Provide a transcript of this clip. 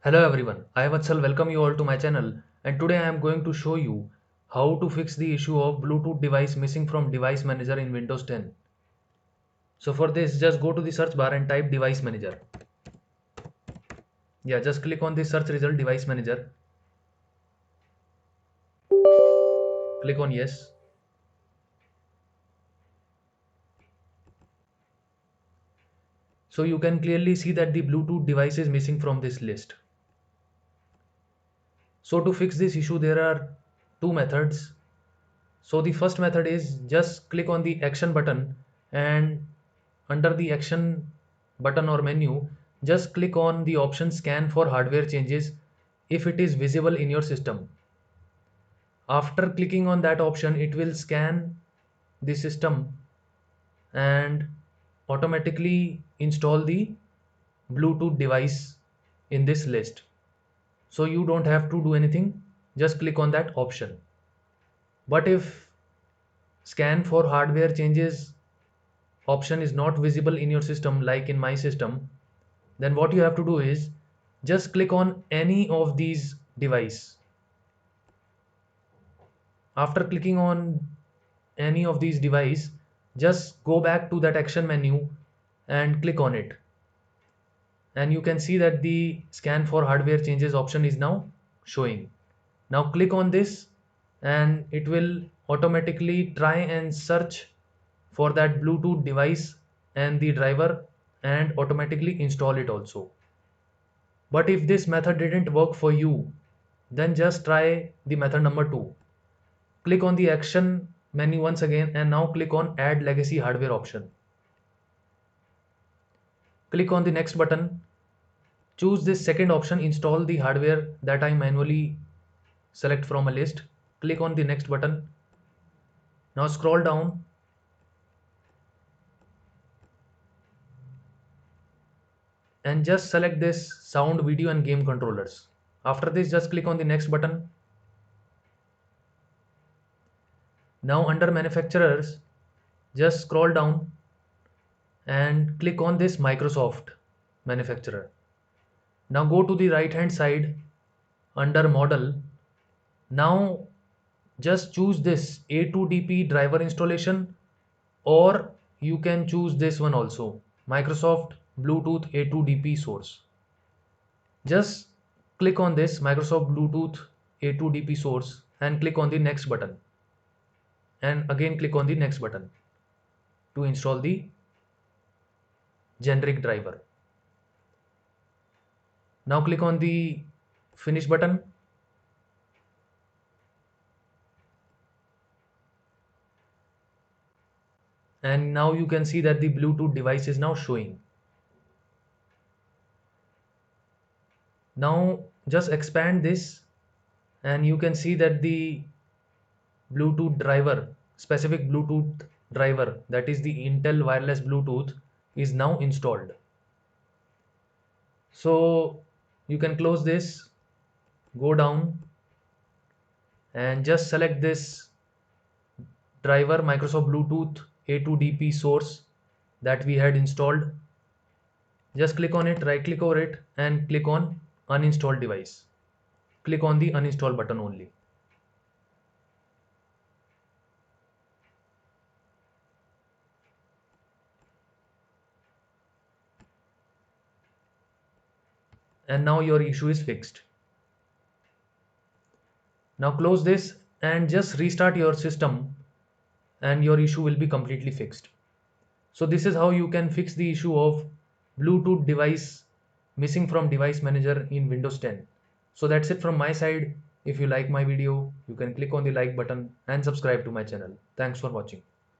Hello everyone, I Vatsal welcome you all to my channel, and today I am going to show you how to fix the issue of Bluetooth device missing from device manager in Windows 10. So for this just go to the search bar and type device manager. Yeah, just click on the search result device manager. Click on yes. So you can clearly see that the Bluetooth device is missing from this list. So to fix this issue there are two methods. So the first method is just click on the action button, and under the action button or menu, just click on the option scan for hardware changes if it is visible in your system. After clicking on that option, it will scan the system and automatically install the Bluetooth device in this list. So you don't have to do anything, just click on that option. But if scan for hardware changes option is not visible in your system like in my system, then what you have to do is just click on any of these device. After clicking on any of these device, just go back to that action menu and click on it, and you can see that the scan for hardware changes option is now showing. Now click on this and it will automatically try and search for that Bluetooth device and the driver and automatically install it also. But if this method didn't work for you, then just try the method number 2. Click on the action menu once again and now click on add legacy hardware option. Click on the next button. Choose this second option, install the hardware that I manually select from a list. Click on the next button. Now scroll down and just select this sound, video and game controllers. After this just click on the next button. Now under manufacturers just scroll down and click on this Microsoft manufacturer. Now go to the right hand side under model. Now just choose this A2DP driver installation, or you can choose this one also, Microsoft Bluetooth A2DP source. Just click on this Microsoft Bluetooth A2DP source and click on the next button, and again click on the next button to install the generic driver. Now click on the finish button, and now you can see that the Bluetooth device is now showing. Now just expand this and you can see that the Bluetooth driver, specific Bluetooth driver, that is the Intel wireless Bluetooth, is now installed. So you can close this, go down and just select this driver Microsoft Bluetooth A2DP source that we had installed. Just click on it, right click over it and click on uninstall device. Click on the uninstall button only. And now your issue is fixed. Now close this and just restart your system and your issue will be completely fixed. So this is how you can fix the issue of Bluetooth device missing from device manager in Windows 10. So that's it from my side. If you like my video, you can click on the like button and subscribe to my channel. Thanks for watching.